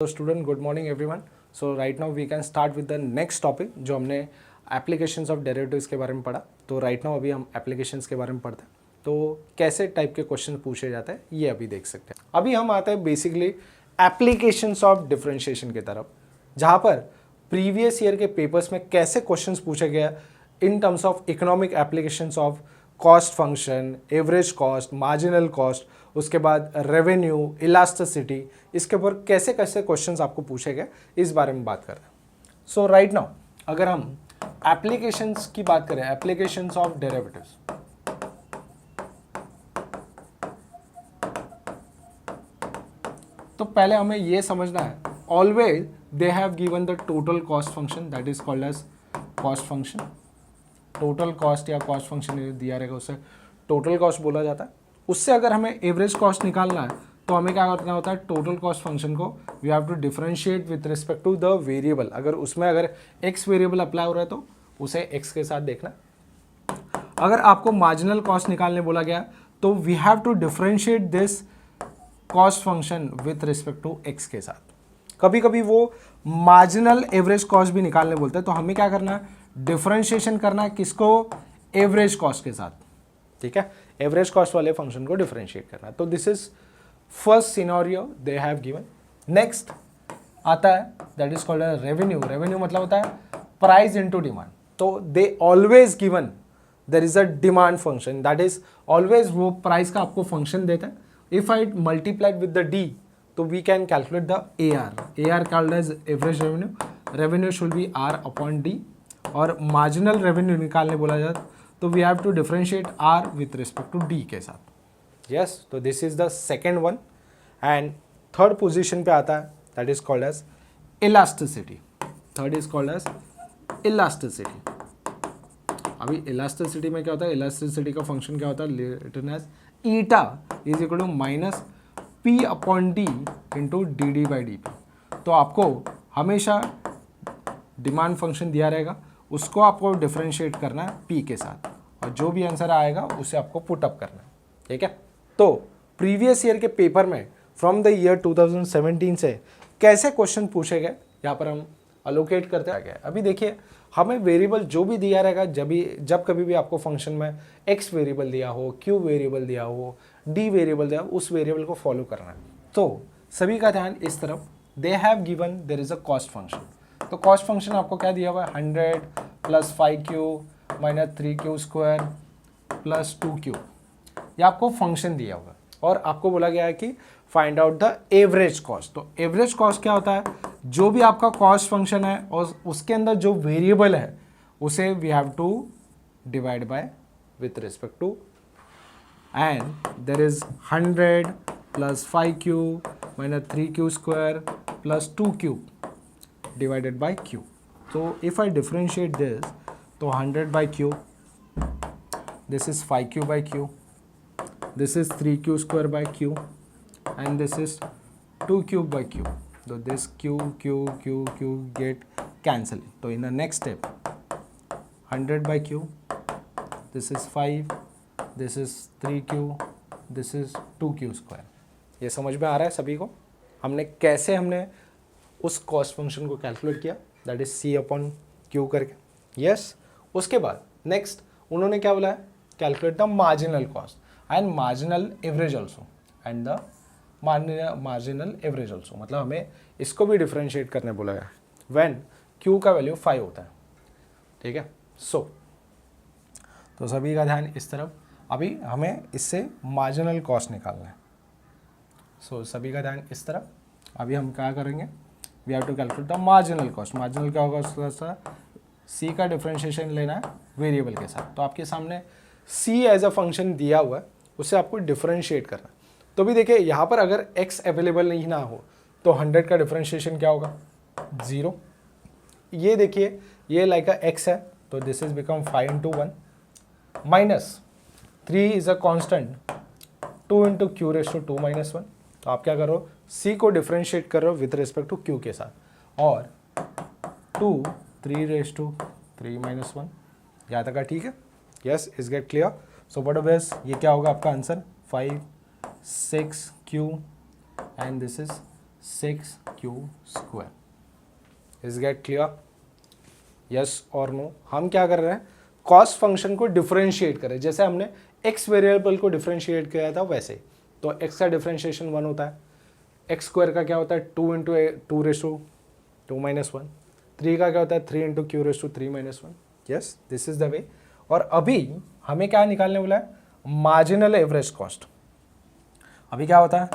तो student good morning everyone. So right now we can start with the next topic जो हमने applications of derivatives के बारे में पढ़ा। तो राइट नाउ अभी हम एप्लीकेशंस के बारे में पढ़ते हैं। तो कैसे टाइप के क्वेश्चन पूछे जाते हैं ये अभी देख सकते हैं। अभी हम आते हैं बेसिकली एप्लीकेशंस ऑफ डिफरेंशिएशन की तरफ, जहाँ पर प्रीवियस ईयर के पेपर्स में कैसे क्वेश्चन पूछे गए in terms of economic applications of cost function, average cost, marginal cost, उसके बाद रेवेन्यू, इलास्टिसिटी, इसके ऊपर कैसे कैसे क्वेश्चंस आपको पूछे गए इस बारे में बात कर रहे हैं। सो राइट नाउ अगर हम एप्लीकेशंस की बात करें, एप्लीकेशंस ऑफ डेरिवेटिव्स, तो पहले हमें ये समझना है always they have given the total cost function that is called as cost function. Total cost या कॉस्ट फंक्शन दिया रहेगा उसे टोटल कॉस्ट बोला जाता है। उससे अगर हमें एवरेज कॉस्ट निकालना है तो हमें क्या करना होता है, टोटल कॉस्ट फंक्शन को we have to differentiate with respect to the variable. अगर उसमें अगर एक्स वेरिएबल अप्लाई हो रहा है तो उसे एक्स के साथ देखना। अगर आपको मार्जिनल कॉस्ट निकालने बोला गया तो we have to differentiate this cost function with respect to X के साथ। कभी कभी वो मार्जिनल एवरेज कॉस्ट भी निकालने बोलते हैं, तो हमें क्या करना है, डिफरेंशिएशन करना है किसको, एवरेज कॉस्ट के साथ। ठीक है, एवरेज कॉस्ट वाले फंक्शन को डिफरेंशिएट करना है। तो this is first scenario they have given. Next आता है that is called revenue. Revenue मतलब होता है प्राइस इनटू डिमांड। तो they always given there is a demand function that is always वो प्राइस का आपको फंक्शन देता है। If I multiplied with the D तो we can calculate the A R called as average revenue. Revenue should be R upon D. और marginal revenue निकालने बोला जाता तो we have to differentiate R with respect to D के साथ। Yes, तो this is the second one. And third position पे आता है that is called as elasticity. Third is called as elasticity. अभी इलास्टिसिटी में क्या होता है, इलास्टिसिटी का फंक्शन क्या होता है, written as eta is equal to minus P upon D into D D by D P. तो आपको हमेशा डिमांड फंक्शन दिया रहेगा, उसको आपको डिफरेंशिएट करना है पी के साथ, और जो भी आंसर आएगा उसे आपको पुट अप करना है। ठीक है, तो प्रीवियस ईयर के पेपर में फ्रॉम द ईयर 2017 से कैसे क्वेश्चन पूछे गए यहाँ पर हम अलोकेट करते आ गए। अभी देखिए हमें वेरिएबल जो भी दिया रहेगा, जब कभी भी आपको फंक्शन में एक्स वेरिएबल दिया हो, क्यू वेरिएबल दिया हो, डी वेरिएबल दिया हो, उस वेरिएबल को फॉलो करना है। तो सभी का ध्यान इस तरफ, they have given there is a cost function. तो कॉस्ट फंक्शन आपको क्या दिया हुआ है, 100 plus 5q minus 3q square plus 2q, ये आपको फंक्शन दिया हुआ है। और आपको बोला गया है कि find out the average cost. तो एवरेज कॉस्ट क्या होता है, जो भी आपका कॉस्ट फंक्शन है और उसके अंदर जो वेरिएबल है उसे we have to divide by with respect to, and there is 100 plus 5q minus 3q square plus 2q divided by q. So if I differentiate this, तो 100 by q, this is 5q by q, this is 3q square by q, and this is 2q by q. So this q get cancelled. So in the next step, 100 by q, this is 5, this is 3q, this is 2q square. ये समझ में आ रहा है सभी को, हमने कैसे उस कॉस्ट फंक्शन को कैलकुलेट किया, that is c upon q करके। यस, उसके बाद नेक्स्ट उन्होंने क्या बोला है, calculate the marginal cost and marginal average also, and the marginal average also, मतलब हमें इसको भी डिफरेंशिएट करने बोला है व्हेन क्यू का वैल्यू 5 होता है। ठीक है, तो सभी का ध्यान इस तरफ। अभी हमें इससे मार्जिनल कॉस्ट निकालना है। सभी का ध्यान इस तरफ। अभी हम क्या करेंगे, we have to calculate the marginal cost. Marginal क्या होगा, उसका सी का डिफरेंशिएशन लेना है वेरिएबल के साथ। तो आपके सामने सी एज अ फंक्शन दिया हुआ है, उसे आपको डिफरेंशिएट करना है। तो भी देखिए यहाँ पर अगर एक्स अवेलेबल नहीं ना हो तो 100 का डिफरेंशिएशन क्या होगा, 0। ये देखिए ये लाइक अ एक्स है, तो this is become 5 into 1 minus 3 is a constant 2 into q raise to 2 minus 1। तो आप क्या करो, सी को डिफरेंशिएट कर रहे हो विथ रिस्पेक्ट टू क्यू के साथ, और 2 3 रेस टू 3 माइनस 1। यहाँ तक का ठीक है, yes, is get clear. So but base ये क्या होगा आपका answer, 5 6q and this is 6q²। Is get clear? Yes और नो? हम क्या कर रहे हैं, कॉस्ट फंक्शन को डिफरेंशिएट करें, जैसे हमने एक्स वेरिएबल को डिफरेंशिएट किया था वैसे। तो एक्स का डिफरेंशिएशन 1 होता है, एक्स स्क्वायर का क्या होता है 2 इंटू 2 - 1, 3 का क्या होता है 3 into q⁻3 - 1। Yes, this is the way. और अभी हमें क्या निकालने बोला है, मार्जिनल एवरेज कॉस्ट। अभी क्या होता है,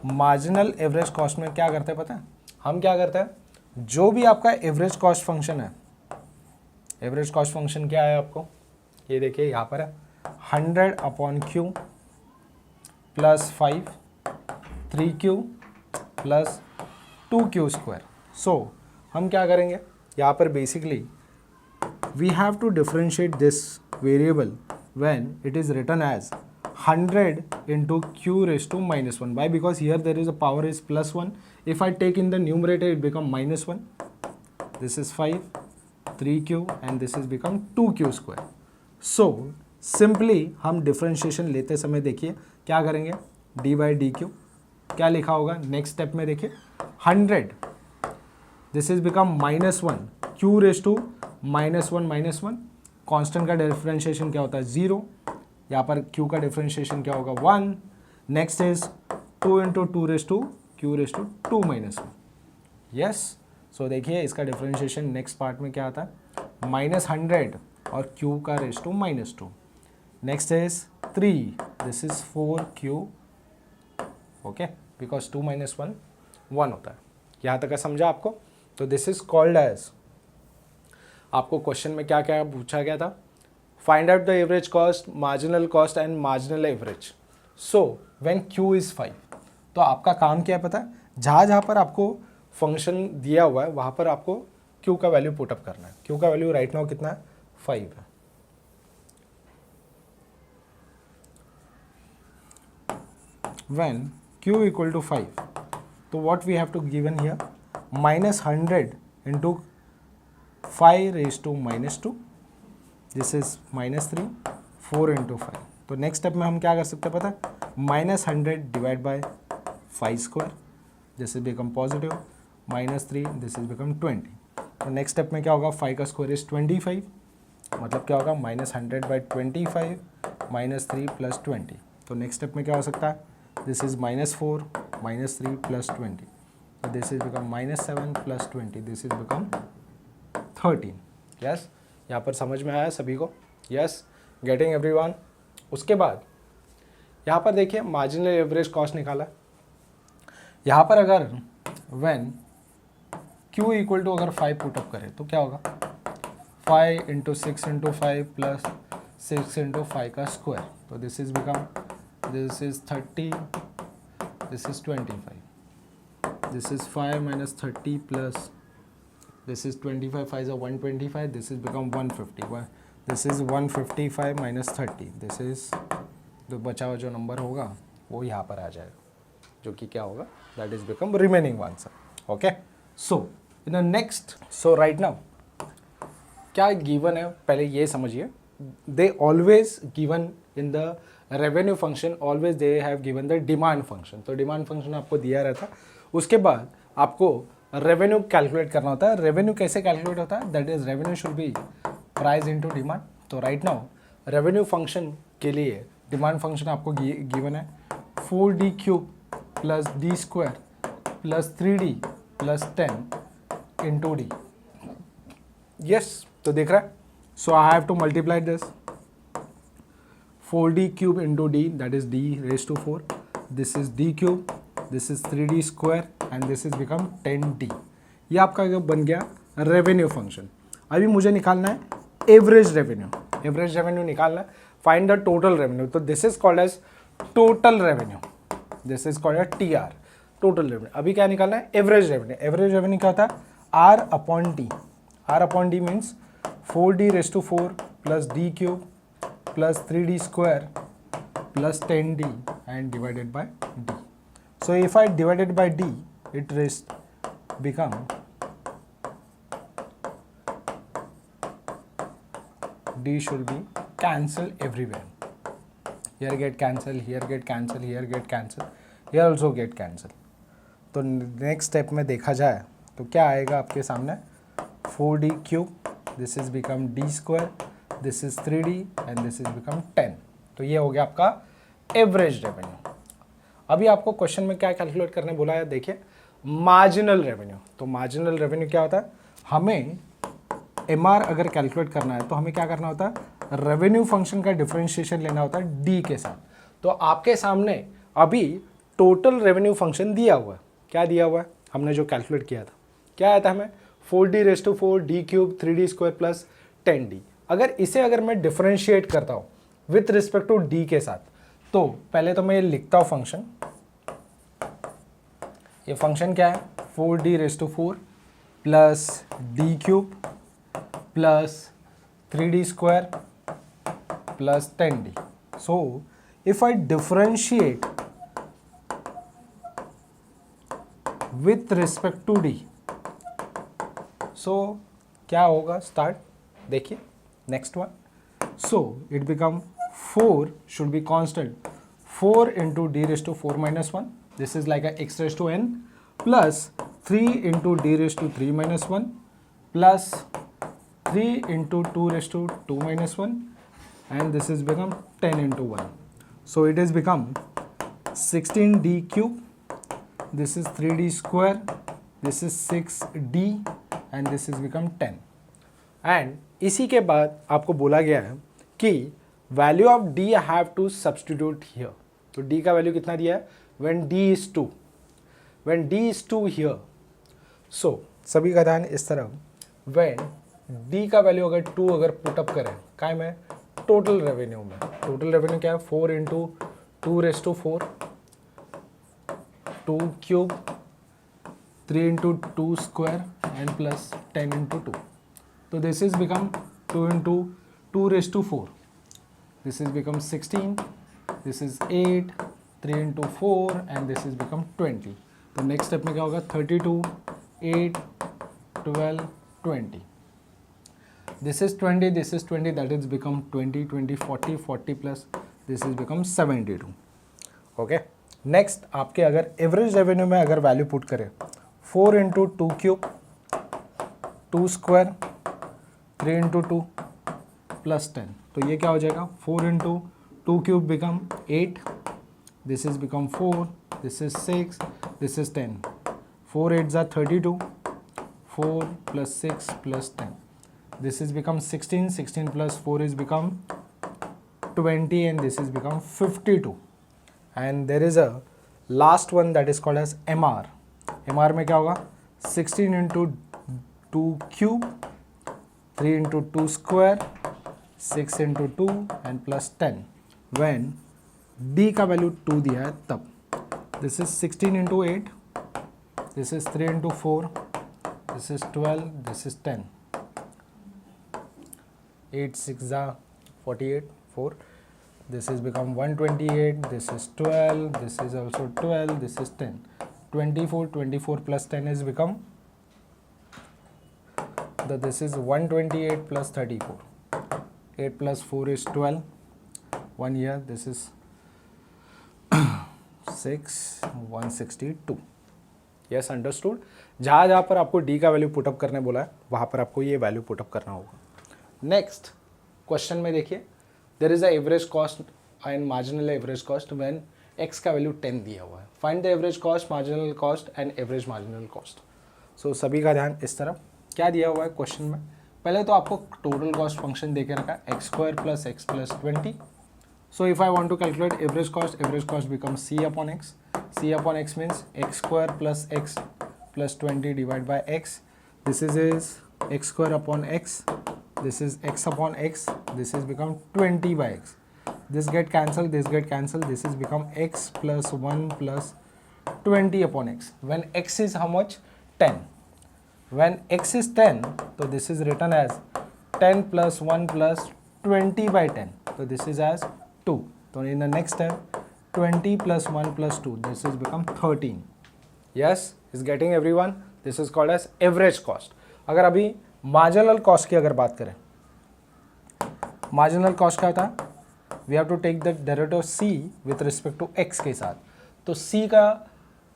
मार्जिनल एवरेज कॉस्ट में क्या करते हैं पता है, हम क्या करते हैं, जो भी आपका एवरेज कॉस्ट फंक्शन है, एवरेज कॉस्ट फंक्शन क्या है आपको, ये देखिए यहाँ पर है 100/q plus 5 3q plus 2q²। सो हम क्या करेंगे, यहाँ पर basically we have to differentiate this variable when it is written as 100 into q⁻⁻1. Why? Because here there is a power is +1. If I take in the numerator, it become -1. This is 5, 3q and this is become 2q²। So simply हम differentiation लेते समय देखिए क्या करेंगे, d/dq क्या लिखा होगा, next step में देखिए 100, this is become -1, q⁻⁻1, constant का डिफरेंशिएशन क्या होता है 0, यहाँ पर q का डिफरेंशिएशन क्या होगा 1, next is 2 into q⁻²-1। Yes, so देखिए इसका डिफरेंशिएशन नेक्स्ट पार्ट में क्या आता है -100 और q का raise to -2, next is 3, this is 4q, okay, because 2 - 1 1 होता है। यहाँ तक का समझा आपको? तो दिस इज कॉल्ड एज, आपको क्वेश्चन में क्या क्या पूछा गया था, find out the average cost, marginal cost and marginal average. So when q is 5, तो आपका काम क्या है पता है, जहाँ जहाँ पर आपको फंक्शन दिया हुआ है वहाँ पर आपको q का वैल्यू पुटअप करना है। q का वैल्यू राइट नाउ कितना है 5 है। When q equal to 5, so what we have to given here, -100 into 5 raised to -2, this is -3, 4 into 5। तो नेक्स्ट स्टेप में हम क्या कर सकते हैं पता है, -100 divide by 5², this is become positive, -3, this is become 20। तो नेक्स्ट स्टेप में क्या होगा, 5 का स्क्वायर इज 25, मतलब क्या होगा -100/25 -3 + 20। तो नेक्स्ट स्टेप में क्या हो सकता है, this is -4 -3 + 20, so this is become -7 + 20, this is become 13। Yes, यहाँ पर समझ में आया सभी को? Yes, getting everyone? उसके बाद यहाँ पर देखिए मार्जिनल एवरेज कॉस्ट निकाला। यहाँ पर अगर व्हेन q इक्वल टू अगर 5 पुटअप करें तो क्या होगा, 5 × 6 × 5 प्लस 6 × 5 का स्क्वायर, तो this is become, this is 30, this is 25, this is 5 minus 30 plus this is 25, 5 is 125, this is become 150, this is 155 minus 30, this is जो बचा हुआ जो नंबर होगा वो यहाँ पर आ जाएगा, जो कि क्या होगा, that is become remaining answer. Okay, so in the next, so right now क्या गिवन है पहले ये समझिए, दे always given in the revenue function, always they have given the demand function. तो डिमांड फंक्शन आपको दिया रहता, उसके बाद आपको रेवेन्यू कैलकुलेट करना होता है। रेवेन्यू कैसे कैलकुलेट होता है, that is revenue should be price into demand. तो राइट नाउ रेवेन्यू फंक्शन के लिए डिमांड फंक्शन आपको गिवन है 4d³ plus d² plus 3d plus 10 into D. Yes, तो देख रहा है, so I have to multiply this 4d³ into d, that is d raised to 4, this is d³, this is 3d² and this is become 10d। ये आपका बन गया revenue function. अभी मुझे निकालना है एवरेज रेवेन्यू, एवरेज रेवेन्यू निकालना है, फाइंड द टोटल रेवेन्यू। तो this is called as total revenue, this is called as TR, total revenue. अभी क्या निकालना है, एवरेज रेवेन्यू। एवरेज रेवेन्यू क्या होता है, R/D, R/D means 4d raised to 4 plus d³ plus 3d² plus 10d and divided by d. So if I divided by d, it become d should be cancel everywhere. Here get cancel, here get cancel, here get cancel, here also get cancel. तो next step में देखा जाए तो क्या आएगा आपके सामने 4d cube, this is become d square, this is 3d and this is become 10। तो ये हो गया आपका एवरेज रेवेन्यू। अभी आपको क्वेश्चन में क्या कैलकुलेट करने बोला है, देखिए मार्जिनल रेवेन्यू। तो मार्जिनल रेवेन्यू क्या होता है, हमें MR अगर कैलकुलेट करना है तो हमें क्या करना होता है, रेवेन्यू फंक्शन का डिफरेंशिएशन लेना होता है D के साथ। तो आपके सामने अभी टोटल रेवेन्यू फंक्शन दिया हुआ है, क्या दिया हुआ है, हमने जो कैलकुलेट किया था क्या आया था हमें 4d⁴ d cube 3d square plus 10d। अगर मैं डिफरेंशिएट करता हूँ विथ रिस्पेक्ट टू d के साथ, तो पहले तो मैं ये लिखता हूँ फंक्शन, ये फंक्शन क्या है 4d⁴ plus d cube plus 3d square plus 10d। So if I differentiate with respect to d, सो क्या होगा, स्टार्ट देखिए next one. So it become 4 should be constant 4 into d⁴ minus 1, this is like x⁻n plus 3 into d⁻³ minus 1 plus 3 into 2⁻² minus 1 and this is become 10 into 1. So it is become 16d cube, this is 3d square, this is 6d and this is become 10. And इसी के बाद आपको बोला गया है कि value of d I have to substitute here. तो d का वैल्यू कितना दिया है, when d is 2, when d is 2 here. So सभी का ध्यान इस तरफ, when d का वैल्यू अगर 2 अगर पुटअप करें काय में टोटल रेवेन्यू में, टोटल रेवेन्यू क्या है 4 into 2⁴ 2 cube 3 into 2 square and plus 10 into 2। तो this is become 2 into 2⁴, this is become 16, this is 8, 3 into 4 and this is become 20। तो नेक्स्ट स्टेप में क्या होगा 32, 8, 12, 20। This is 20, this is 20, that is become 20, 20, 40, 40 plus this is become 72. Okay. Next आपके अगर average revenue में अगर value put करें 4 into 2 cube 2 square 3 into 2 plus 10, तो ये क्या हो जाएगा 4 into 2 cube become 8, this is become 4, this is 6, this is 10, 4 8 are 32, 4 plus 6 plus 10. This is become 16, 16 plus 4 is become 20 and this is become 52. And there is a last one that is called as MR. MR में क्या होगा 16 into 2 cube, 3 into 2 square, 6 into 2 and plus 10. When D का value 2 दिया है तब this is 16 into 8, this is 3 into 4, this is 12, this is 10. 8 6 are 48, 4, this is become 128, this is 12, this is also 12, this is 10, 24, 24 plus 10 is become this is 128 plus 34, 8 plus 4 is 12, 1 year, this is 6, 162. Yes, understood. जहाँ जहाँ पर आपको D का value put up करने बोला है वहाँ पर आपको ये वैल्यू पुटअप करना होगा। नेक्स्ट क्वेश्चन में देखिए there is a average cost and marginal average cost when x का वैल्यू 10 दिया हुआ है, find the average cost, marginal cost and average marginal cost. So सभी का ध्यान इस तरफ, क्या दिया हुआ है क्वेश्चन में, पहले तो आपको टोटल कॉस्ट फंक्शन दे के रखा है x² plus x plus 20। So if I want to calculate average cost become c upon x means x² plus x plus 20 divide by x, this is x² upon x, this is x upon x, this is become 20 by x, this get cancelled, this is become x plus 1 plus 20 upon x. When x is how much 10, when x is 10 so this is written as 10 plus 1 plus 20 by 10, so this is as 2. So in the next step 20 plus 1 plus 2, this is become 13. Yes, is getting everyone, this is called as average cost. अगर अभी marginal cost की अगर बात करें, marginal cost क्या होता है, we have to take the derivative c with respect to x के साथ। तो c का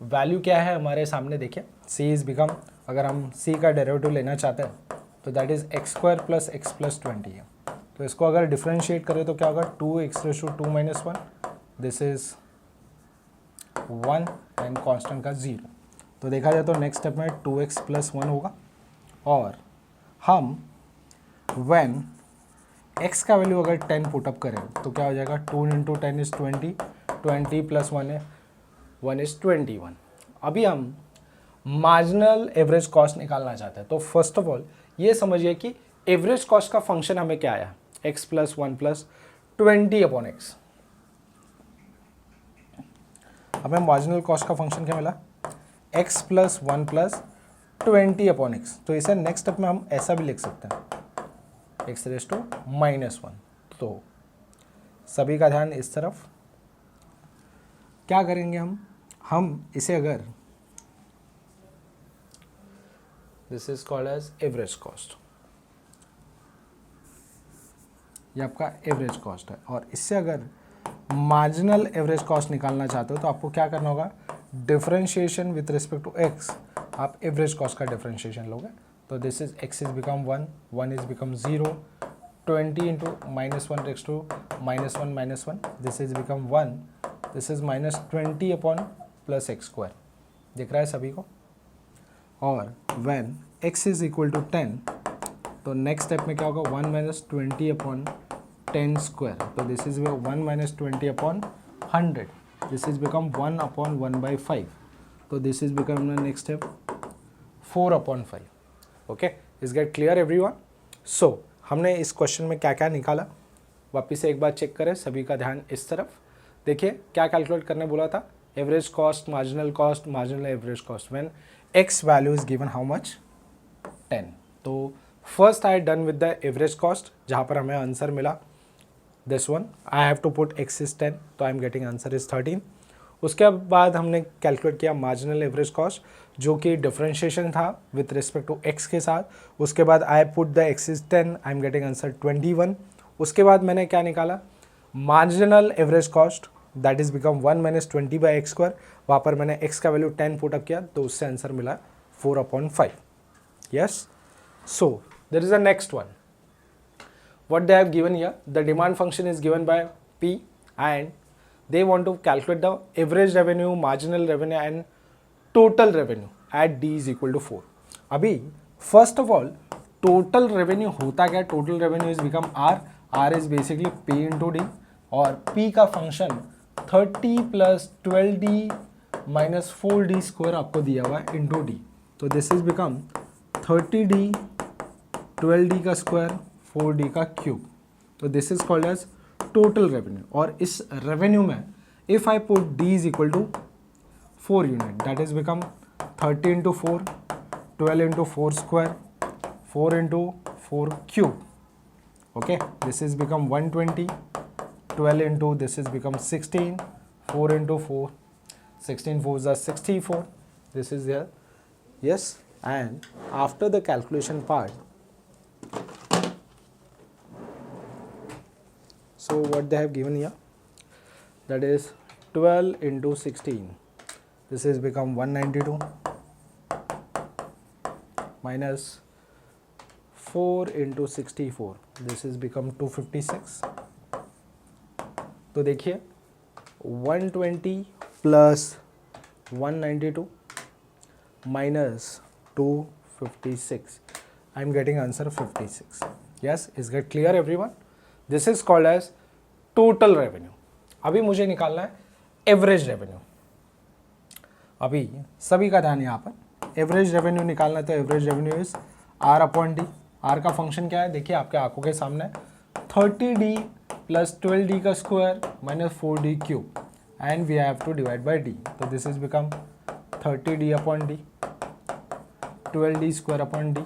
वैल्यू क्या है हमारे सामने, देखिए c इज बिकम, अगर हम c का डेरिवेटिव लेना चाहते हैं तो that is x square plus x plus 20 है। तो इसको अगर डिफ्रेंशिएट करें तो क्या होगा, 2x⁻² - 1, this is 1 and constant का 0। तो देखा जाए तो नेक्स्ट स्टेप में 2x + 1 होगा, और हम व्हेन x का वैल्यू अगर 10 पुटअप करें तो क्या हो जाएगा, 2 × 10 = 20, 20 + 1 है 1 = 21। अभी हम मार्जिनल एवरेज कॉस्ट निकालना चाहते हैं, तो फर्स्ट ऑफ ऑल ये समझिए कि एवरेज कॉस्ट का फंक्शन हमें क्या आया, x + 1 + 20/x। हमें मार्जिनल कॉस्ट का फंक्शन क्या मिला, x + 1 + 20/x। तो इसे नेक्स्ट स्टेप में हम ऐसा भी लिख सकते हैं, x⁻⁻1। तो सभी का ध्यान इस तरफ, क्या करेंगे हम इसे अगर, this is called as average cost, ये आपका एवरेज कॉस्ट है, और इससे अगर मार्जिनल एवरेज कॉस्ट निकालना चाहते हो तो आपको क्या करना होगा, differentiation with respect to x, आप एवरेज कॉस्ट का डिफरेंशिएशन लोगे। तो this is x is become 1, 1 is become 0, 20 × -1 raise to -1 - 1, this is become 1, this is -20 + x²। दिख रहा है सभी को। और when x is equal to 10, तो नेक्स्ट स्टेप में क्या होगा, 1 - 20/10²। तो this is 1 - 20/100, this is become 1/1/5। तो this is become next step 4/5। Okay, is get clear everyone. So हमने इस क्वेश्चन में क्या क्या निकाला, वापिस से एक बार चेक करें, सभी का ध्यान इस तरफ। देखिए क्या कैलकुलेट करने बोला था, average cost, marginal average cost when x value is given how much, 10। तो first I done with the average cost, जहाँ पर हमें आंसर मिला this one, I have to put x is 10, तो I am getting answer is 13। उसके बाद हमने calculate किया मार्जिनल एवरेज कॉस्ट, जो कि डिफरेंशिएशन था विथ रिस्पेक्ट टू x के साथ। उसके बाद I put the x is 10, I am getting answer 21। उसके बाद मैंने क्या निकाला, marginal average cost, that is become 1 - 20/x²। वहाँ पर मैंने x का वैल्यू 10 पुट अप किया, तो उससे आंसर मिला 4/5। Yes, so there is a next one, what they have given here, the demand function is given by P, and they want to calculate the average revenue, marginal revenue and total revenue at D is equal to 4। अभी first of all total revenue होता क्या, total revenue is become R, R is basically P into D, और P का function 30 + 12D - 4D² आपको दिया हुआ है into D। तो this is become 30D 12D का स्क्वायर 4D का क्यूब। तो this is called as total revenue. और इस रेवेन्यू में if I put D is equal to 4 unit, that is become 30 × 4, 12 × 4 square, 4 × 4 cube. Okay, this is become 120, 12 into this is become 16, 4 into 4, 16 4s are 64. This is here. Yes, and after the calculation part, so what they have given here, that is 12 into 16, this is become 192 minus 4 into 64, this is become 256. तो देखिए 120 plus 192 minus 256, I am getting answer 56. Yes, is get clear everyone? This is called as total revenue. अभी मुझे निकालना है average revenue. अभी सभी का ध्यान यहाँ पर, एवरेज रेवेन्यू निकालना है तो average revenue is R/D। R का फंक्शन क्या है, देखिए आपके आंखों के सामने 30D प्लस 12D का square minus 4D cube, and we have to divide by D। तो this is become 30D/D, 12D square upon D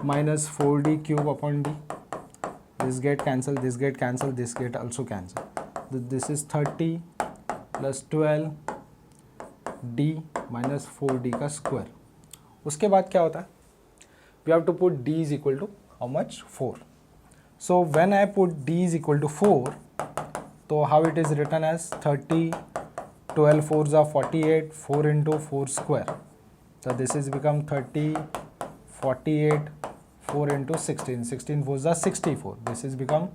minus 4D cube upon D. This get cancelled, this get cancelled, this get also cancelled. This is 30 plus 12D minus 4D का square. उसके बाद क्या होता है, we have to put D is equal to how much, 4. So when I put D is equal to 4, so how it is written as 30, 12 fours are 48, 4 into 4 square. So this is become 30, 48, 4 into 16. 16 fours are 64. This is become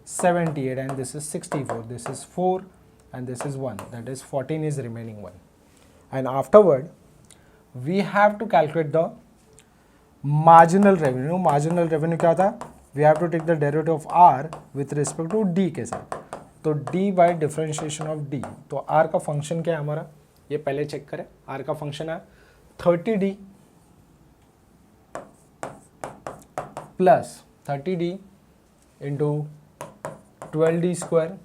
78 and this is 64. This is 4 and this is 1. That is 14 is remaining 1. And afterward, we have to calculate the marginal revenue. Marginal revenue क्या था? We have to take the derivative of R with respect to D के साथ. तो D by differentiation of D. तो R का function क्या है हमारा? ये पहले चेक करें. R का फंक्शन है 30D plus 30D into 12D square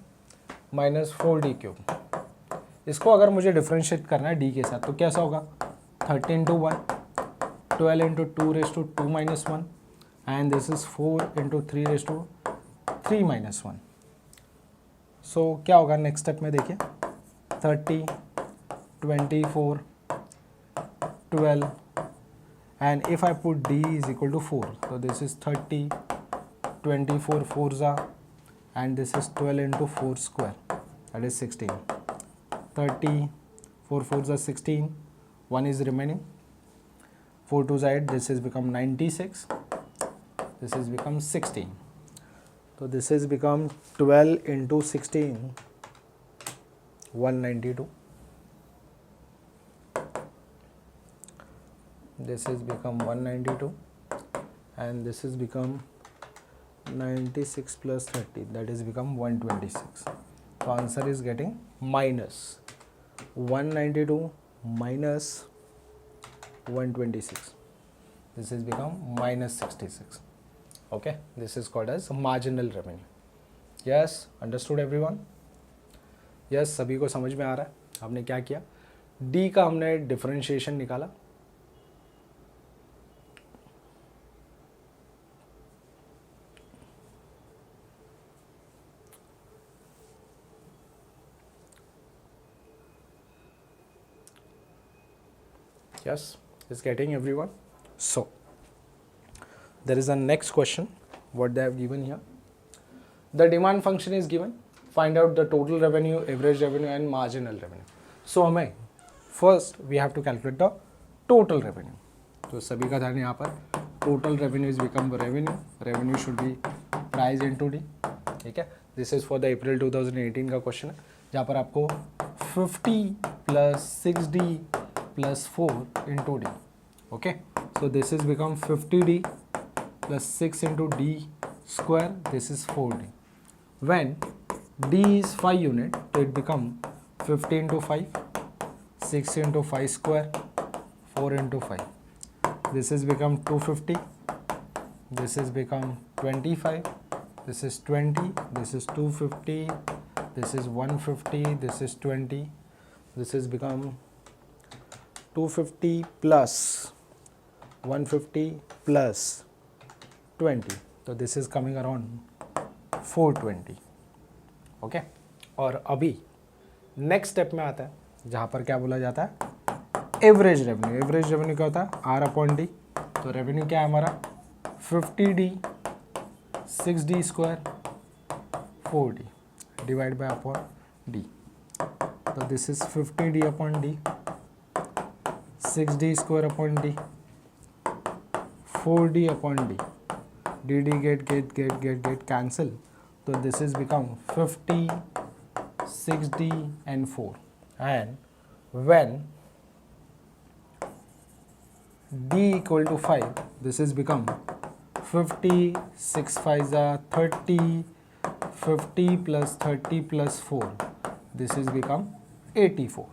minus 4D cube. इसको अगर मुझे डिफ्रेंशिएट करना है D के साथ तो कैसा होगा? 30 into 1, 12 into 2 raise to 2 minus 1 and this is 4 into 3 raised to 3 minus 1. So क्या होगा नेक्स्ट स्टेप में देखिए 30, 24, 12 and if I put D is equal to 4, so this is 30, 24 fours are and this is 12 into 4 square, that is 16. 30, 4 fours are 16, 1 is remaining, 4 2s are 8, this is become 96. This is become 16. So this is become 12 into 16, 192. This is become 192 and this is become 96 plus 30, that is become 126. So answer is getting minus 192 minus 126. This is become minus 66. Okay, this is called as marginal revenue. Yes, understood everyone? Yes, सभी को समझ में आ रहा है? हमने क्या किया? D का हमने डिफरेंशिएशन निकाला. Yes, is getting everyone? So there is a next question what they have given here. The demand function is given. Find out the total revenue, average revenue and marginal revenue. So हमें first we have to calculate the total revenue. तो सभी का ध्यान यहाँ पर total revenue is become revenue. Revenue should be price into D. ठीक है. This is for the April 2018 का question है जहाँ पर आपको 50 plus 6D plus 4 into D. Okay. So this is become 50D plus 6 into D square, this is 4D. When D is 5 unit, so it become 50 into 5, 6 into 5 square, 4 into 5. This is become 250, this is become 25, this is 20, this is 250, this is 150, this is 20, this is become 250 plus 150 plus 20, so this is coming around 420. Okay और अभी next step में आता है जहाँ पर क्या बोला जाता है एवरेज रेवेन्यू. एवरेज रेवेन्यू क्या होता है आर अपॉन डी. तो रेवेन्यू क्या है हमारा 50D 6D square 4D divide by upon D. तो this is 50D upon D 6D square upon D 4D upon D. D get cancel. So this is become 50, 6D and 4. And when D equal to 5, this is become 50, 6 5s are 30, 50 plus 30 plus 4. This is become 84.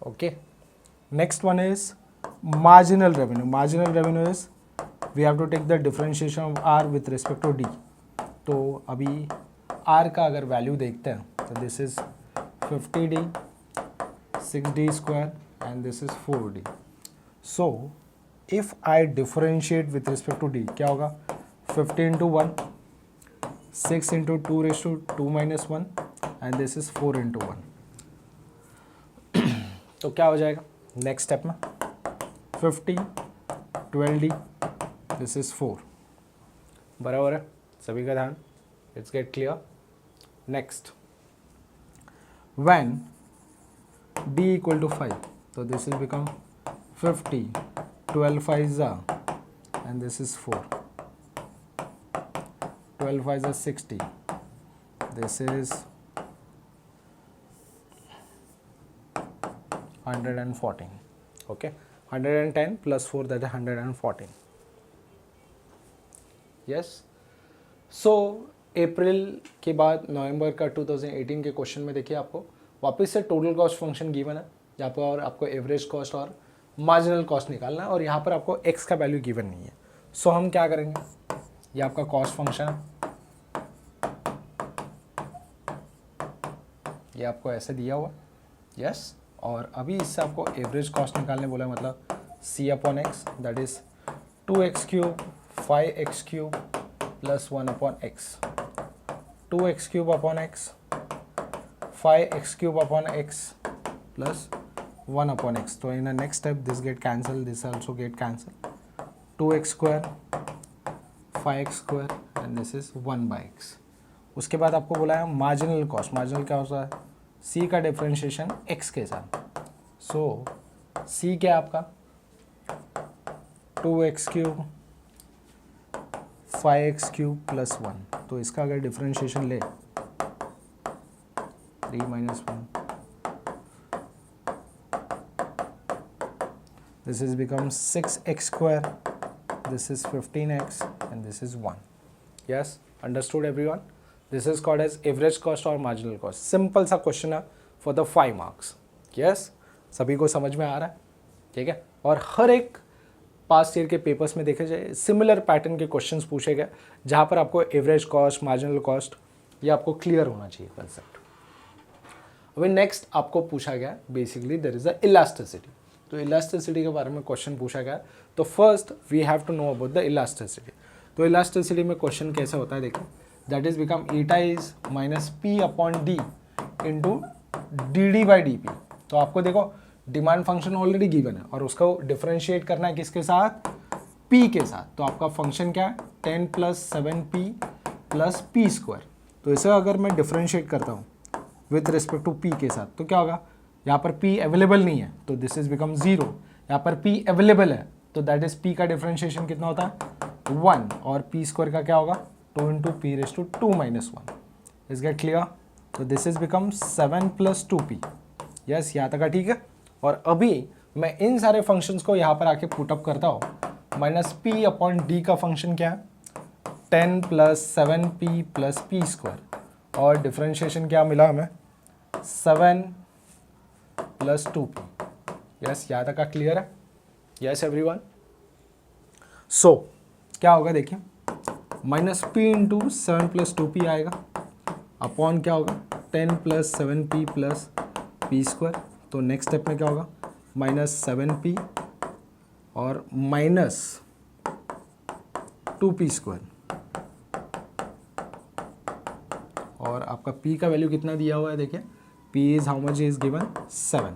Okay. Next one is marginal revenue. Marginal revenue is we have to take the differentiation of R with respect to D. तो अभी R का अगर value देखते हैं तो this is 50D 6D square and this is 4D. So if I differentiate with respect to D क्या होगा 50 into 1 6 into 2 raise to 2 minus 1 and this is 4 into 1. तो क्या हो जाएगा नेक्स्ट स्टेप में 50 12D दिस इज 4. बराबर है सभी का ध्यान. It's get clear. Next when d equal to 5, तो दिस इज बिकम 50, 12 5 जा एंड दिस इज 4, 12 5 जा 60, this is 114. Okay, 110 plus 4, that is 114. Yes. So अप्रैल के बाद नवंबर का 2018 के क्वेश्चन में देखिए आपको वापस से टोटल कॉस्ट फंक्शन गिवन है, जहाँ पर आपको एवरेज कॉस्ट और मार्जिनल कॉस्ट निकालना है, और यहाँ पर आपको एक्स का वैल्यू गिवन नहीं है. सो हम क्या करेंगे, ये आपका कॉस्ट फंक्शन है, ये आपको ऐसे दिया हुआ. यस. और अभी इससे आपको एवरेज कॉस्ट निकालने बोला, मतलब c upon x, that is 2x cube 5x cube plus 1 upon x, 2x cube upon x, 5x cube upon x plus 1 upon x. तो in next step this get cancel, this also get cancel, 2x square 5x square and this is 1 by x. उसके बाद आपको बोला है marginal cost. Marginal क्या होता है, c का डिफरेंशिएशन x के साथ. सो c क्या है आपका 2x cube 5x cube plus 1. तो इसका अगर डिफरेंशिएशन ले 3 minus 1, this is become 6x square, this is 15x and this is 1. Yes, understood everyone. This is called as average cost और मार्जिनल कॉस्ट. सिंपल सा question है for the 5 marks. Yes, सभी को समझ में आ रहा है, ठीक है. और हर एक पास्ट ईयर के पेपर्स में देखे जाए सिमिलर पैटर्न के क्वेश्चंस पूछे गए, जहाँ पर आपको एवरेज कॉस्ट, मार्जिनल कॉस्ट, ये आपको क्लियर होना चाहिए कंसेप्ट. अभी नेक्स्ट आपको पूछा गया basically there is a elasticity. तो इलास्टिसिटी के बारे में क्वेश्चन पूछा गया. तो first we have to know about the elasticity. तो इलास्टिसिटी में क्वेश्चन कैसा होता है देखो, that is become eta is minus P upon D into D D by D P. तो आपको देखो डिमांड फंक्शन ऑलरेडी गिवन है और उसको डिफरेंशिएट करना है किसके साथ, p के साथ. तो आपका फंक्शन क्या है 10 plus 7p plus P square. तो इसे अगर मैं डिफरेंशिएट करता हूँ विथ रिस्पेक्ट टू p के साथ, तो क्या होगा, यहाँ पर p अवेलेबल नहीं है तो दिस इज बिकम 0. यहाँ पर p अवेलेबल है तो दैट इज p का डिफरेंशिएशन कितना होता है 1, और p स्क्वायर का क्या होगा 2 into P raise to 2 minus 1. Is get clear. तो this is become 7 plus 2p. Yes, यहाँ तक का ठीक है. और अभी मैं इन सारे फंक्शंस को यहाँ पर आके पुटअप करता हूँ. माइनस पी अपॉन डी का फंक्शन क्या है 10 plus 7p plus P square, और डिफरेंशिएशन क्या मिला हमें 7 प्लस 2p. यस, यहाँ तक का क्लियर है. Yes everyone. सो क्या होगा देखिए, minus P into 7 plus 2p आएगा अपॉन क्या होगा 10 plus 7p plus P square. तो नेक्स्ट स्टेप में क्या होगा माइनस 7p और माइनस 2p स्क्वायर, और आपका p का वैल्यू कितना दिया हुआ है देखिए, p is how much is given 7.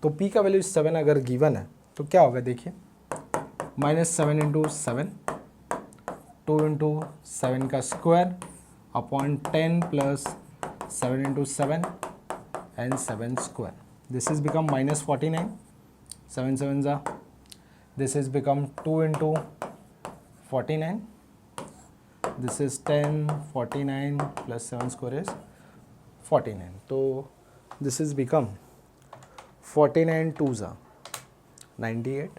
तो p का वैल्यू 7 अगर गिवन है तो क्या होगा देखिए, माइनस 7 इंटू 7, 2 इंटू 7 का square upon 10 plus 7 into 7 and 7 square. This is become minus 49, 7 7s are, this is become 2 into 49, this is 10, 49 plus 7 square is 49. So this is become 49 2s are 98,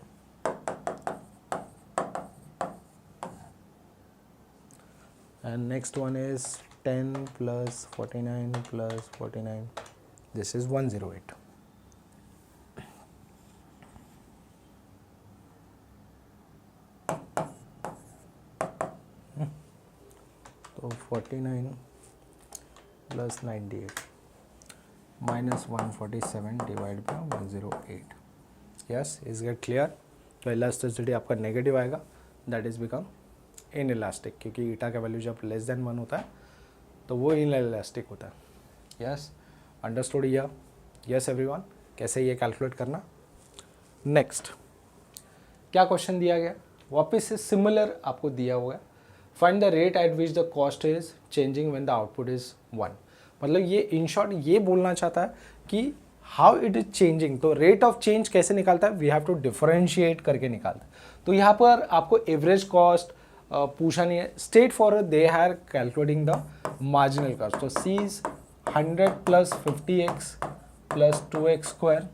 and next one is 10 plus 49 plus 49, this is 108. तो 49 plus 98 minus 147 divide by 108. Yes, is get clear. तो elasticity आपका negative आएगा, that is become in elastic, क्योंकि ईटा का value जब less than 1 होता है तो वो इन इलास्टिक होता है. Yes, understood. यस एवरीवन, कैसे ये कैलकुलेट करना. नेक्स्ट क्या क्वेश्चन दिया गया, वापस से सिमिलर आपको दिया हुआ है. Find the rate at which the cost is changing when the output is 1. मतलब ये इन शॉर्ट ये बोलना चाहता है कि हाउ इट इज चेंजिंग, तो रेट ऑफ चेंज कैसे निकालता है, वी हैव टू डिफरेंशिएट करके निकालता है। तो यहाँ पर आपको एवरेज कॉस्ट पूछा नहीं है, straightforward they are calculating the marginal cost. तो C is 100 plus 50x plus 2x square.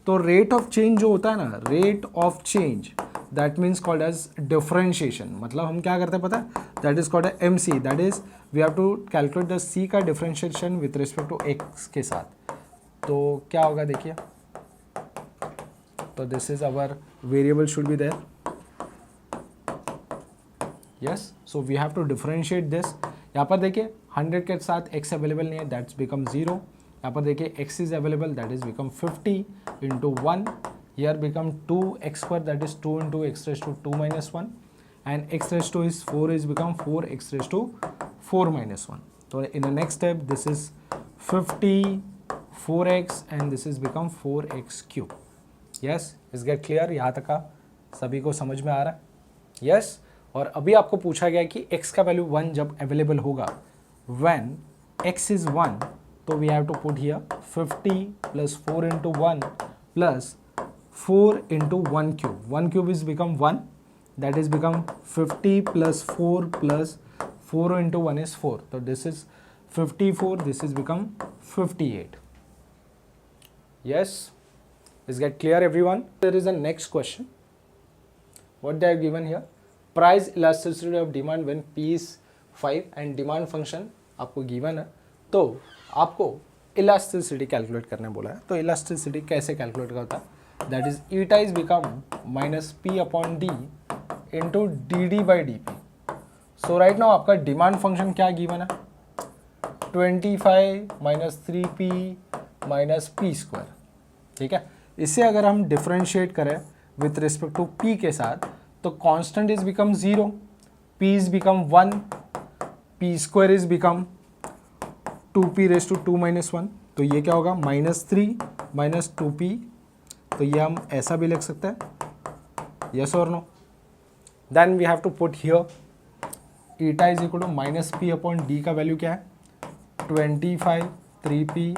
तो रेट ऑफ चेंज जो होता है ना, rate of change that means called as differentiation. मतलब हम क्या करते हैं पता है, that is called M C, that is we have to calculate the C का differentiation with respect to X के साथ। तो क्या होगा देखिए, तो this is our variable should be there, yes, so we have to differentiate this. यहाँ पर देखिए 100 के साथ x अवेलेबल नहीं है, दैट्स बिकम 0। यहाँ पर देखिए x is available, that is become 50 into 1, here become 2x square, that is 2 into x raised to 2 minus 1, and x raised to is 4 is become 4x raised to 4 minus 1. So in the next step this is 50 4x and this is become 4x cube. Yes, is get clear? यहाँ तक का सभी को समझ में आ रहा है? Yes. और अभी आपको पूछा गया कि x का वैल्यू 1 जब अवेलेबल होगा, when x is 1, तो we have to put here 50 plus 4 into 1 plus 4 into 1 cube. 1 cube is become 1, that is become 50 plus 4 plus 4 into 1 is 4. So this is 54, this is become 58. Yes, is get clear everyone? There is a next question. What they have given here? Price elasticity of demand when P is 5 and demand function आपको given है, तो आपको elasticity calculate करने बोला है। तो elasticity कैसे calculate करता है, that is eta is become minus p upon d into dd by dp. So right now आपका डिमांड फंक्शन क्या गिवन है, 25 minus 3p minus p square, ठीक है। इसे अगर हम डिफरेंशिएट करें विथ रिस्पेक्ट टू p के साथ, तो constant is become 0, p is become 1, p square is become 2p raise to 2 minus 1, तो ये क्या होगा माइनस 3 माइनस 2p, तो ये हम ऐसा भी लिख सकते हैं, यस और no. Then we have to put here eta is equal to minus P upon d का वैल्यू क्या है 25 3p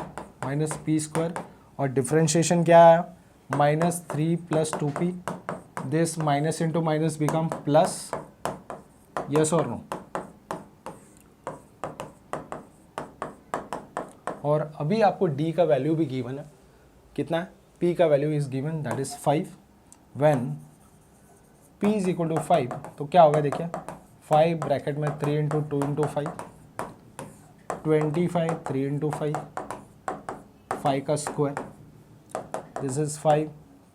माइनस पी स्क्वायर, और डिफरेंशिएशन क्या है minus 3 plus 2p, this minus into minus become plus, yes और no. और अभी आपको डी का वैल्यू भी गिवन है, कितना है, p का value is given that is 5, when p is equal to 5, तो क्या होगा देखिए 5 ब्रैकेट में 3 इंटू 2 इंटू 5, 25 3 इंटू 5, 5 का square, this is 5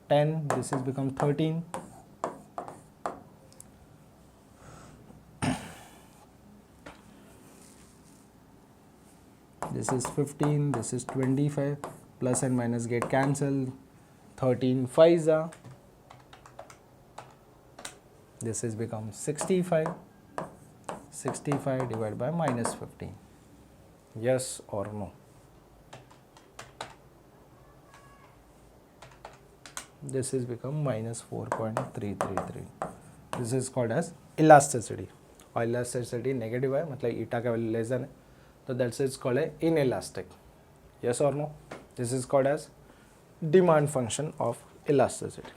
10, this is become 13, this is 15, this is 25, plus and minus get cancelled, 13 5s are, this is become 65, 65 divided by minus 15, yes or no? This is become minus 4.333, this is called as elasticity, और elasticity negative है, मतलब eta का value less than है, तो that's is called a inelastic, yes और no. This is called as demand function of elasticity.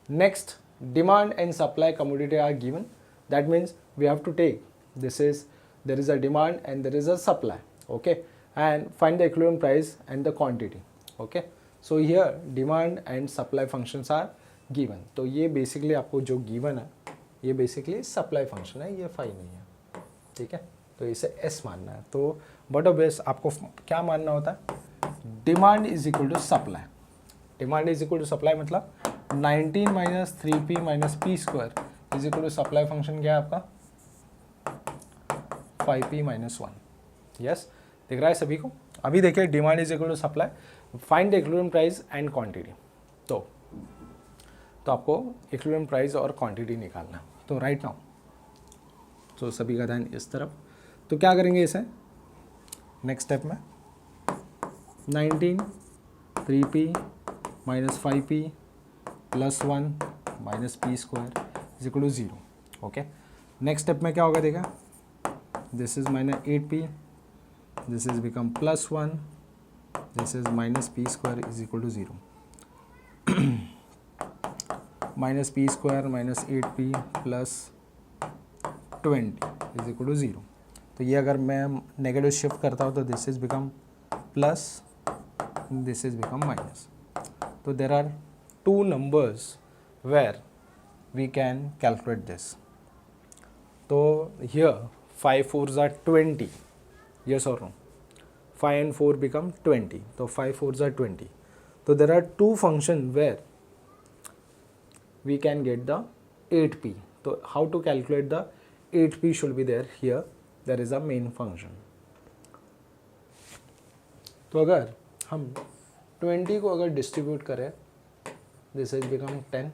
Next, demand and supply commodity are given, that means we have to take, this is, there is a demand and there is a supply, okay, and find the equivalent price and the quantity, okay. So here demand and supply functions are given. तो ये basically आपको जो given है ये basically supply function है, ये phi नहीं है, ठीक है, तो इसे S मानना है. तो बट ऑब्वियस आपको क्या मानना होता है, demand is equal to supply. Demand is equal to supply मतलब 19 minus 3p minus p square is equal to supply function क्या है आपका 5p माइनस 1. यस, दिख रहा है सभी को. अभी देखिए demand is equal to supply, find the equilibrium price and quantity. तो आपको इक्विलिब्रियम प्राइस और क्वांटिटी निकालना. तो राइट नाउ तो सभी का ध्यान इस तरफ. तो क्या करेंगे इसे नेक्स्ट स्टेप में, 19 3p minus 5p plus 1 minus p square is equal to 0. Okay, next step में क्या होगा देखा, this is minus 8p, this is become plus 1 this is minus p square is equal to 0. minus p square minus 8p plus 20 is equal to 0. तो ये अगर मैं negative shift करता हूँ तो this is become plus, this is become minus. तो there are two numbers where we can calculate this. तो here 5 4s are 20, yes or no? 5 and 4 become 20, so 5 4s are 20. So there are two functions where we can get the 8p. So how to calculate the 8p should be there. Here there is a main function. तो अगर हम 20 को अगर distribute करें, this is become 10,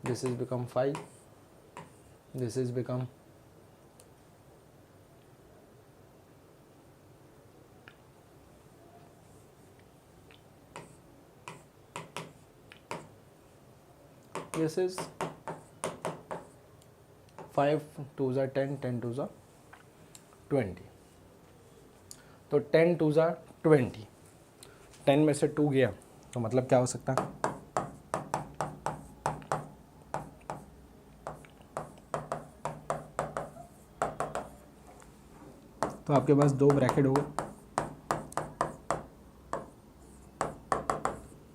this is become 5, this is become 5 2s are 10, 10 2s are 20. तो 10 2s are 20. 10 में से 2 गया तो मतलब क्या हो सकता है? तो आपके पास 2 ब्रैकेट होगा.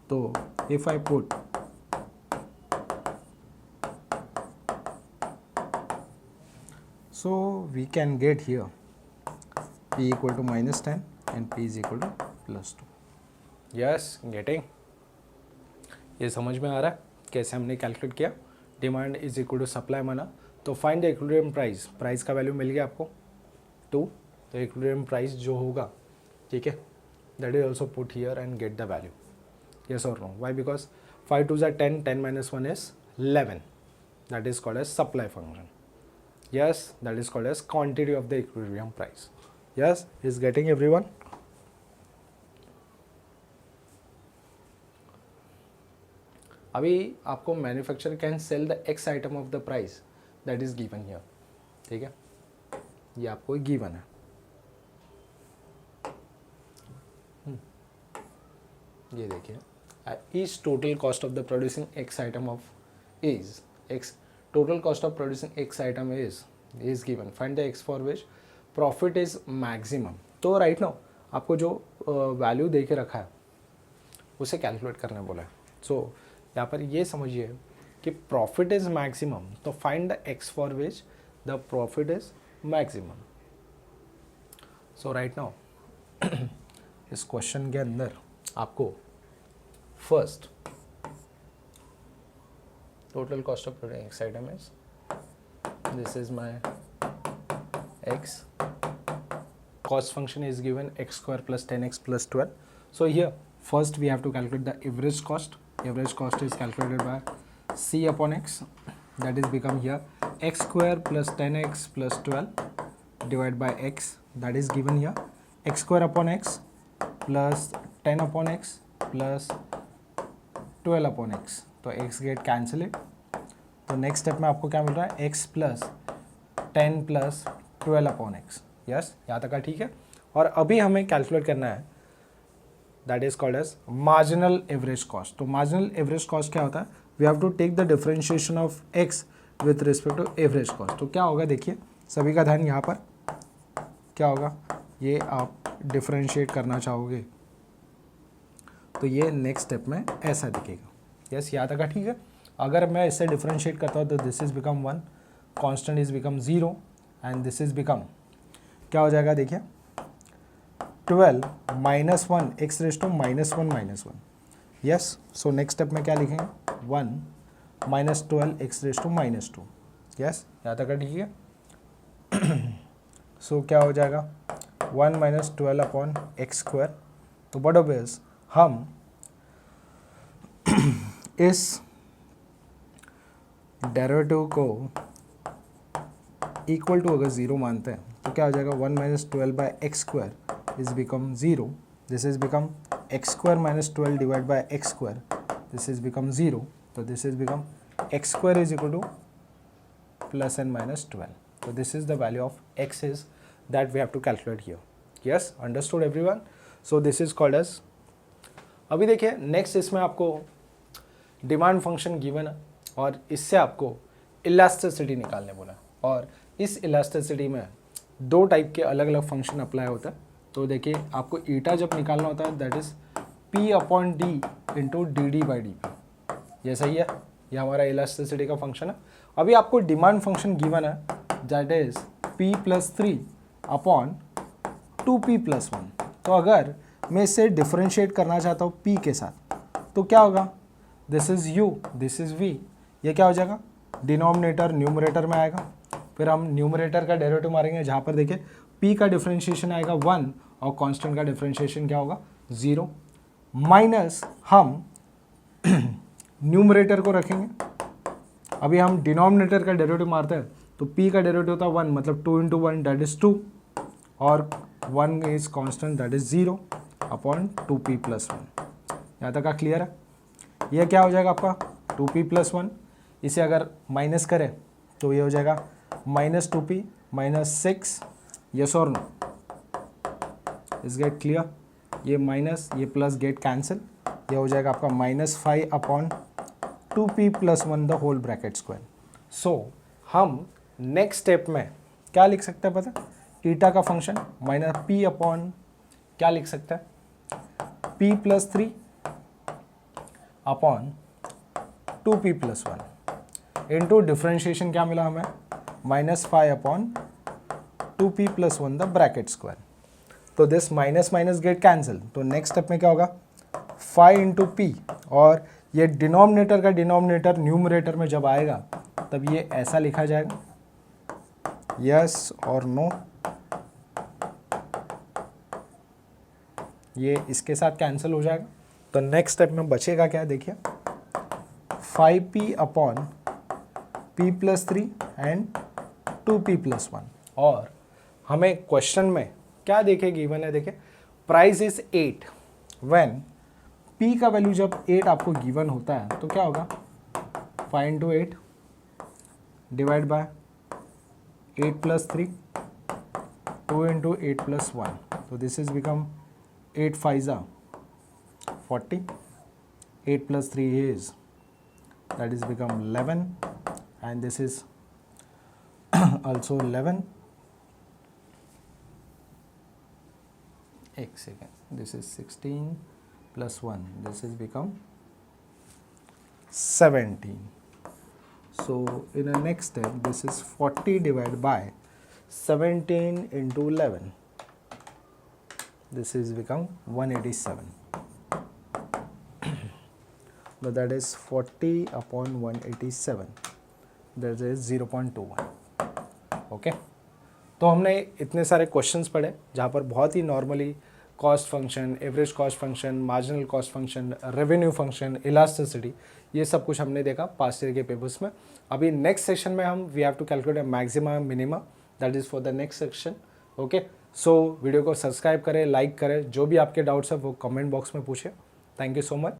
तो if I put so we can get here p equal to minus 10 and p is equal to plus 2. yes, getting? ये समझ में आ रहा है कैसे हमने कैलकुलेट किया. Demand is equal to supply माना, तो find the equilibrium price. Price का वैल्यू मिल गया आपको 2, तो इक्विलिब्रियम प्राइस जो होगा, ठीक है, that is also put here and get the value. yes or no? why? because 5 2s are 10, 10 minus 1 is 11. that is called as supply function. yes, that is called as quantity of the equilibrium price. yes, is getting everyone? अभी आपको manufacturer can sell the x item of the price that is given here. ठीक है, ये आपको given है. ये देखिए, each total cost of the producing x item of is x. total cost of producing x item is given. find the x for which profit is maximum. तो right now आपको जो वैल्यू दे के रखा है उसे कैलकुलेट करने बोला है. सो यहाँ पर ये समझिए कि प्रॉफिट इज मैक्सिमम, तो find the x for which the profit is maximum. So right now इस क्वेश्चन के अंदर आपको first total cost of producing x item is, this is my x. Cost function is given x square plus 10x plus 12. So here first we have to calculate the average cost. Average cost is calculated by c upon x, that is become here x square plus 10x plus 12 divided by x, that is given here x square upon x plus 10 upon x plus 12 upon x. तो x gate कैंसिलेड. तो next step में आपको क्या मिल रहा है? x plus 10 plus 12 upon x. Yes, यहाँ तक का ठीक है. और अभी हमें कैलकुलेट करना है that is called as marginal average cost. तो मार्जिनल एवरेज कॉस्ट क्या होता है? We have to take the differentiation of x with respect to average cost. तो क्या होगा देखिए, सभी का ध्यान यहाँ पर क्या होगा, ये आप डिफरेंशिएट करना चाहोगे तो ये नेक्स्ट स्टेप में ऐसा दिखेगा. यस, यहाँ तक का ठीक है. अगर मैं इससे डिफरेंशिएट करता हूँ तो this is become 1, constant is become 0 and this is become क्या हो जाएगा देखिए 12 minus 1 x raise to minus 1 minus 1. Yes, so next step में क्या लिखेंगे 1 minus 12 x raise to minus 2. Yes, यहाँ तक का ठीक है. सो क्या हो जाएगा 1 माइनस 12 अपॉन एक्स स्क्वायर. तो व्हाट ऑब्वियस हम इस डेरिवेटिव को इक्वल टू अगर 0 मानते हैं तो क्या हो जाएगा 1 minus 12 by x square is become 0. This is become x square minus 12 divide by x square, this is become 0. तो this is become x square is equal to plus and minus 12. तो this is the value of x is that we have to calculate here. Yes, understood everyone? So this is called as. अभी देखिए next इसमें आपको demand function given है और इससे आपको elasticity निकालने बोला, और इस इलास्टिसिटी में दो टाइप के अलग अलग फंक्शन अप्लाई होता है। तो देखिए आपको ईटा जब निकालना होता है that is P upon D into D D by D P, ये सही है, ये हमारा इलास्टिसिटी का फंक्शन है। अभी आपको डिमांड फंक्शन गिवन है that is P plus 3 upon 2P plus 1। तो अगर मैं इसे डिफ्रेंशिएट करना चाहता हूँ P के साथ तो क्या होगा, this is U, this is V, ये क्या हो जाएगा, डिनोमिनेटर न्यूमरेटर में आएगा। फिर हम न्यूमरेटर का डेरिवेटिव मारेंगे जहाँ पर देखिए P का डिफरेंशिएशन आएगा 1 और कांस्टेंट का डिफरेंशिएशन क्या होगा 0, माइनस हम न्यूमरेटर को रखेंगे। अभी हम डिनोमिनेटर का डेरिवेटिव मारते हैं तो P का डेरिवेटिव होता है 1, मतलब 2 इंटू 1 दैट इज 2 और 1 is constant that is 0 upon 2P plus 1। यहाँ तक का क्लियर है। ये क्या हो जाएगा आपका 2P प्लस 1, इसे अगर माइनस करें तो ये हो जाएगा माइनस 2P माइनस 6, यस और नो, इज गेट क्लियर। ये माइनस ये प्लस गेट कैंसिल, ये हो जाएगा आपका -5 upon 2P plus 1 the whole bracket square. So हम नेक्स्ट स्टेप में क्या लिख सकते हैं पता, ईटा का फंक्शन माइनस P अपॉन क्या लिख सकते हैं P plus 3 upon 2P plus 1 into differentiation क्या मिला हमें -5 upon 2P plus 1 the bracket square. तो this minus minus get cancel, तो नेक्स्ट स्टेप में क्या होगा 5 इंटू P, और ये डिनोमिनेटर का डिनोमिनेटर न्यूमरेटर में जब आएगा तब ये ऐसा लिखा जाएगा, यस और नो, ये इसके साथ कैंसिल हो जाएगा। तो नेक्स्ट स्टेप में बचेगा क्या देखिए 5P upon P plus 3 and 2P plus 1। और हमें क्वेश्चन में क्या देखे गिवन है, देखिए प्राइस इज 8 व्हेन P का वैल्यू जब 8 आपको गिवन होता है तो क्या होगा 5 into 8 divide by 8 plus 3 2 into 8 plus 1, तो this is become 8 5 40, 8 plus 3 is that is become 11 and this is also 11, एक second, this is 16 plus 1, this is become 17. So in the next step this is 40 divided by 17 into 11, this is become 187. So that is 40 upon 187, that is 0.21. Okay, तो हमने इतने सारे questions पढ़े जहाँ पर बहुत ही normally cost function, average cost function, marginal cost function, revenue function, elasticity, ये सब कुछ हमने देखा पास्ट ईयर के पेपर्स में। अभी नेक्स्ट सेशन में हम we have to calculate maxima minima, that is for the next section. Okay, so video को सब्सक्राइब करें, लाइक करें, जो भी आपके डाउट्स है वो कमेंट बॉक्स में पूछें। Thank you so much.